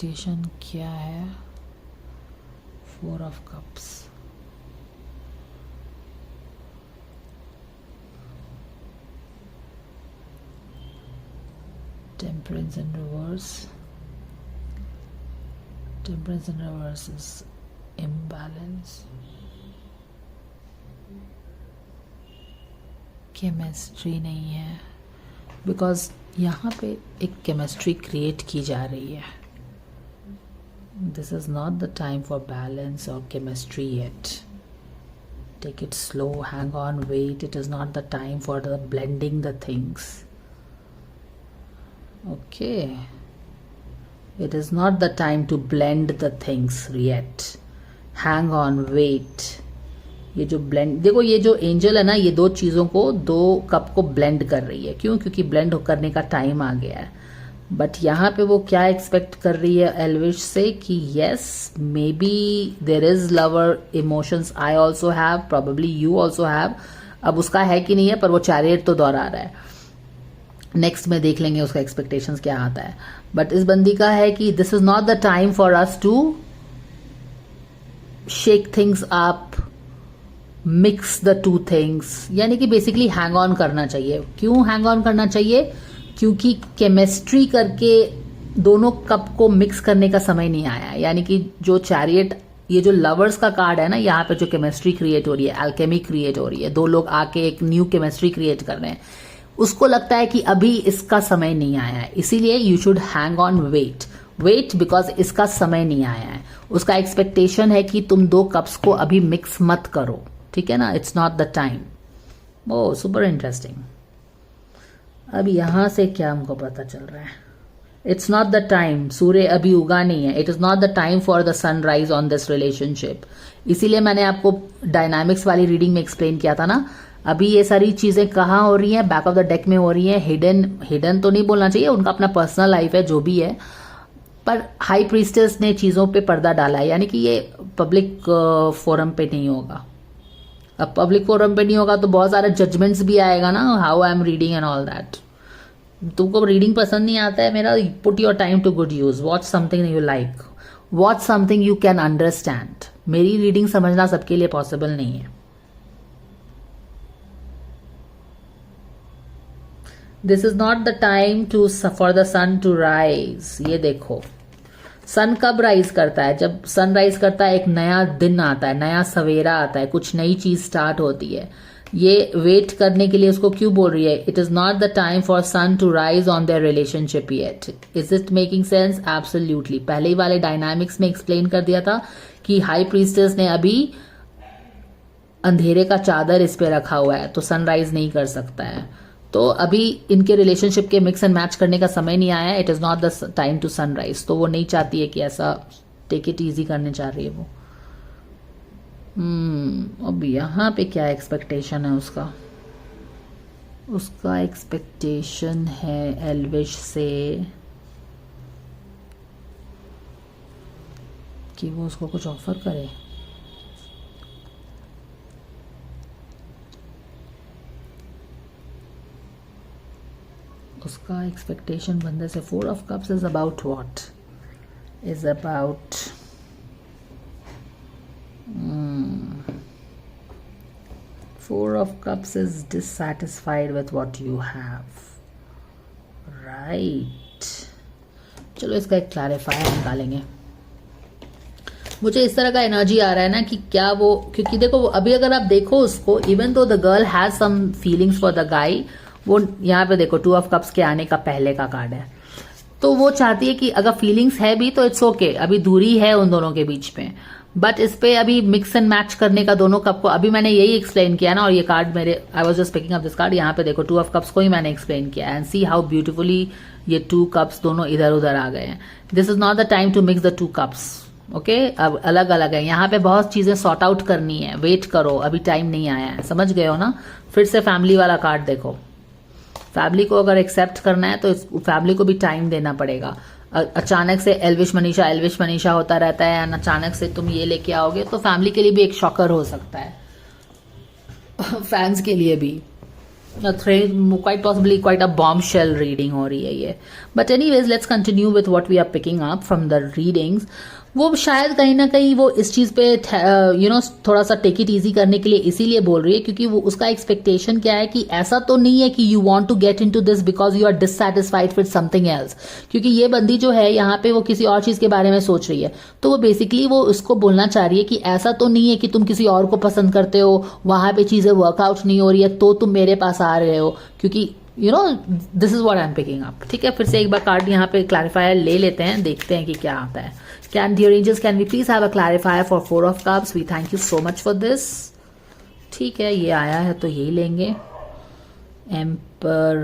Expectation क्या है? 4 of cups, temperance in reverse. Temperance in reverse is imbalance. Chemistry नहीं है, बिकॉज यहाँ पे एक केमिस्ट्री क्रिएट की जा रही है. This is not the time for balance और chemistry yet. Take it slow, hang on, wait. It is not the time for the blending the things. Okay, it is not the time to blend the things yet. Hang on, wait. ये जो blend देखो, ये जो angel है ना, ये दो चीज़ों को, दो कप को ब्लेंड कर रही है. क्यों? क्योंकि ब्लेंड करने का टाइम आ गया है. बट यहाँ पे वो क्या एक्सपेक्ट कर रही है एल्विश से कि yes, may be there is lover emotions. I also have, probably you also have. अब उसका है कि नहीं है, पर वो चैरियट तो दोहरा रहा है. नेक्स्ट में देख लेंगे उसका एक्सपेक्टेशंस क्या आता है. बट इस बंदी का है कि this is not the time for us to shake things up, mix the two things. यानी कि बेसिकली हैंग ऑन करना चाहिए. क्यों हैंग ऑन करना चाहिए? क्योंकि केमिस्ट्री करके दोनों कप को मिक्स करने का समय नहीं आया. यानी कि जो चैरियट, ये जो लवर्स का कार्ड है ना, यहाँ पे जो केमिस्ट्री क्रिएट हो रही है, अल्केमी क्रिएट हो रही है, दो लोग आके एक न्यू केमिस्ट्री क्रिएट कर रहे हैं, उसको लगता है कि अभी इसका समय नहीं आया है. इसीलिए you should hang on, wait. Wait because इसका समय नहीं आया है. उसका एक्सपेक्टेशन है कि तुम दो कप्स को अभी मिक्स मत करो. ठीक है ना? It's not the time. Oh, super interesting. अब यहां से क्या हमको पता चल रहा है? It's not the time. सूर्य अभी उगा नहीं है. It is not the time for the sunrise on this relationship. इसीलिए मैंने आपको डायनामिक्स वाली रीडिंग में एक्सप्लेन किया था ना. अभी ये सारी चीजें कहाँ हो रही हैं? बैक ऑफ द डेक में हो रही हैं. हिडन तो नहीं बोलना चाहिए, उनका अपना पर्सनल लाइफ है जो भी है. पर हाई प्रीस्टेस ने चीजों पे पर्दा डाला है. यानी कि ये पब्लिक फोरम पे नहीं होगा. अब पब्लिक फोरम पे नहीं होगा तो बहुत सारे जजमेंट्स भी आएगा ना, how I am reading and all that. तुमको रीडिंग पसंद नहीं आता है मेरा, put your time to good use. Watch something you like, watch something you can understand. मेरी रीडिंग समझना सबके लिए पॉसिबल नहीं है. This is not the time to for the sun to rise. ये देखो, सन कब राइज करता है? जब सन राइज करता है, एक नया दिन आता है, नया सवेरा आता है, कुछ नई चीज स्टार्ट होती है. ये वेट करने के लिए उसको क्यों बोल रही है? It is not the time for sun to rise on their relationship yet. Is it making sense? Absolutely. पहले ही वाले डायनामिक्स में एक्सप्लेन कर दिया था कि हाई प्रीस्टेस ने अभी अंधेरे का चादर इस पे रखा हुआ है, तो सनराइज नहीं कर सकता है. तो अभी इनके रिलेशनशिप के मिक्स एंड मैच करने का समय नहीं आया है. It is not the time to sunrise. तो वो नहीं चाहती है कि ऐसा टेक इट इजी करने चाह रही है वो. अब यहाँ पे क्या एक्सपेक्टेशन है उसका? उसका एक्सपेक्टेशन है एल्विश से कि वो उसको कुछ ऑफर करे. उसका एक्सपेक्टेशन बंदे से 4 of cups is about what? Is about Four of Cups is dissatisfied with what you have, right? चलो इसका एक क्लैरिफायर निकालेंगे. मुझे इस तरह का एनर्जी आ रहा है ना कि क्या वो, क्योंकि देखो अभी अगर आप देखो उसको, even though the girl has some feelings for the guy, वो यहाँ पे देखो 2 ऑफ कप्स के आने का पहले का कार्ड है. तो वो चाहती है कि अगर फीलिंग्स है भी तो इट्स ओके, अभी दूरी है उन दोनों के बीच में. बट इस पे अभी मिक्स एंड मैच करने का दोनों कप को, अभी मैंने यही एक्सप्लेन किया ना. और ये कार्ड मेरे, I was just picking up this card. यहाँ पे देखो 2 ऑफ कप्स को ही मैंने एक्सप्लेन किया. एंड सी हाउ ब्यूटीफुली ये 2 कप्स दोनों इधर उधर आ गए हैं. This is not the time to mix the 2 cups. Okay, अब अलग अलग है. यहाँ पे बहुत चीजें सॉर्ट आउट करनी है. वेट करो, अभी टाइम नहीं आया है. समझ गए हो ना? फिर से फैमिली वाला कार्ड देखो. फैमिली को अगर एक्सेप्ट करना है तो फैमिली को भी टाइम देना पड़ेगा. अचानक से एल्विश मनीषा होता रहता है, और अचानक से तुम ये लेके आओगे तो फैमिली के लिए भी एक शॉकर हो सकता है. फैंस के लिए भी. quite possibly quite a bombshell reading हो रही है ये. But anyways, let's continue with what we are picking up from the readings. वो शायद कहीं ना कहीं वो इस चीज़ पे थोड़ा सा टेक इट इजी करने के लिए इसीलिए बोल रही है क्योंकि वो उसका एक्सपेक्टेशन क्या है कि ऐसा तो नहीं है कि you want to get into this because you are dissatisfied with something else. क्योंकि ये बंदी जो है यहाँ पे वो किसी और चीज़ के बारे में सोच रही है. तो वो बेसिकली वो उसको बोलना चाह रही है कि ऐसा तो नहीं है कि तुम किसी और को पसंद करते हो, वहाँ पे चीज़ें वर्कआउट नहीं हो रही है तो तुम मेरे पास आ रहे हो. क्योंकि this is what I am picking up. ठीक है, फिर से एक बार कार्ड यहाँ पे क्लैरिफायर ले लेते हैं, देखते हैं कि क्या आता है. Dear angels, can we please have a clarifier for 4 of cups? We thank you so much for this. ठीक है, ये आया है तो यही लेंगे. एम्पर,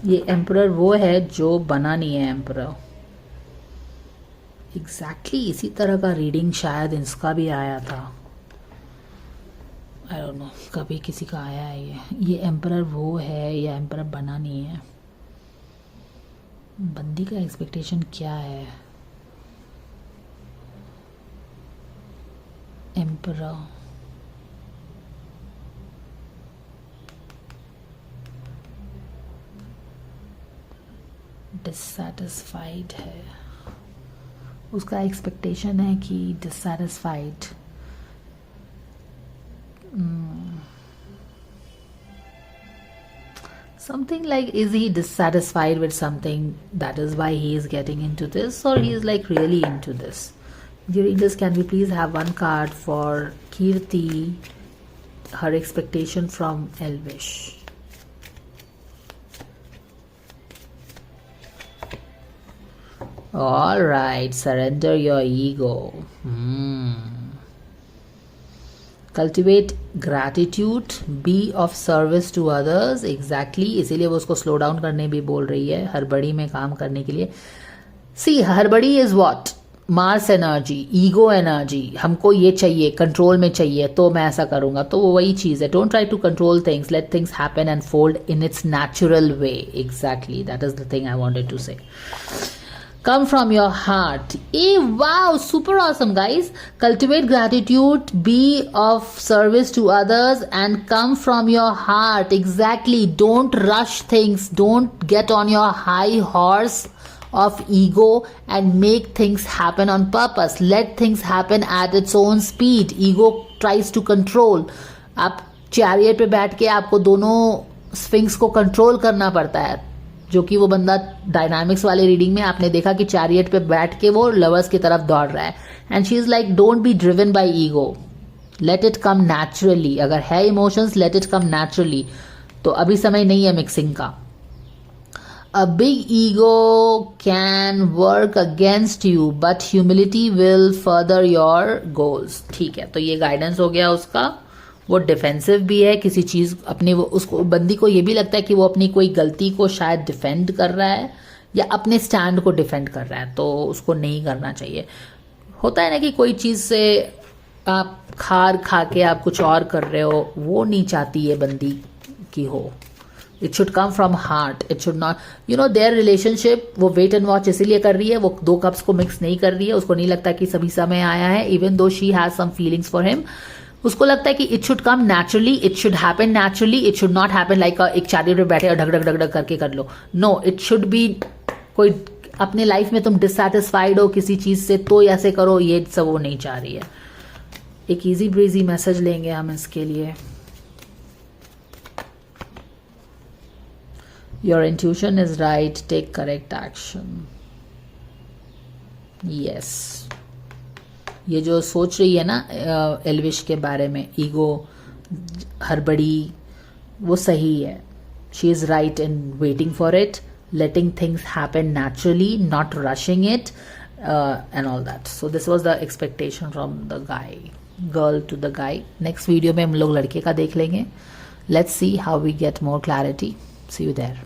ये एम्परर वो है जो बना नहीं है एम्परर. एग्जैक्टली इसी तरह का रीडिंग शायद इसका भी आया था. आई डोंट नो, कभी किसी का आया है ये एम्परर वो है या एम्परर बना नहीं है. बंदी का एक्सपेक्टेशन क्या है. एम्परर, डिससैटिस्फाइड है. उसका एक्सपेक्टेशन है कि dissatisfied. Something like, is he dissatisfied with something, that is why he is getting into this, or he is like really into this. Dear angels, can we please have one card for Kirti, her expectation from Elvish. All right, surrender your ego. Cultivate gratitude, be of service to others. Exactly, इसीलिए वो उसको slow down करने भी बोल रही है, हड़बड़ी में काम करने के लिए. सी, हड़बड़ी is what? Mars energy, ego energy. हमको ये चाहिए, कंट्रोल में चाहिए तो मैं ऐसा करूंगा. तो वो वही चीज है. Don't try to control things, let things happen and fold in its natural way. Exactly, that is the thing I wanted to say. Come from your heart. Wow, super awesome, guys. Cultivate gratitude, be of service to others, and come from your heart. Exactly. Don't rush things. Don't get on your high horse of ego and make things happen on purpose. Let things happen at its own speed. Ego tries to control. आप chariot पे बैठ के आपको दोनों sphinx को control करना पड़ता है, जो कि वो बंदा डायनामिक्स वाले रीडिंग में आपने देखा कि चैरियट पे बैठ के वो लवर्स की तरफ दौड़ रहा है. And she is like, don't be driven by ego, let it come naturally. अगर है emotions, let it come naturally. तो अभी समय नहीं है मिक्सिंग का. A big ego can work against you but humility will further your goals. ठीक है, तो ये गाइडेंस हो गया उसका. वो डिफेंसिव भी है किसी चीज़ अपनी, वो उसको बंदी को ये भी लगता है कि वो अपनी कोई गलती को शायद डिफेंड कर रहा है या अपने स्टैंड को डिफेंड कर रहा है. तो उसको नहीं करना चाहिए. होता है ना कि कोई चीज़ से आप खार खा के आप कुछ और कर रहे हो, वो नहीं चाहती ये बंदी की हो. It should come from heart. It should not their relationship. वो वेट एंड वॉच इसीलिए कर रही है, वो 2 कप्स को मिक्स नहीं कर रही है. उसको नहीं लगता कि सभी समय आया है, even though she has some feelings for him. उसको लगता है कि it should come naturally, it should happen naturally, it should not happen like एक चैरियट पे बैठे और ढक ढक ढक ढक करके कर लो. नो, इट शुड बी कोई अपने लाइफ में तुम डिससैटिस्फाइड हो किसी चीज से तो ऐसे करो, ये सब वो नहीं चाह रही है. एक इजी ब्रीजी मैसेज लेंगे हम इसके लिए. Your intuition is right, take correct action. Yes, ये जो सोच रही है ना एल्विश के बारे में, ईगो, हड़बड़ी, वो सही है. She is right in waiting for it, letting things happen naturally, not rushing it and all that. So this was the expectation from the guy, girl to the guy. Next video में हम लोग लड़के का देख लेंगे. Let's see how we get more clarity. See you there.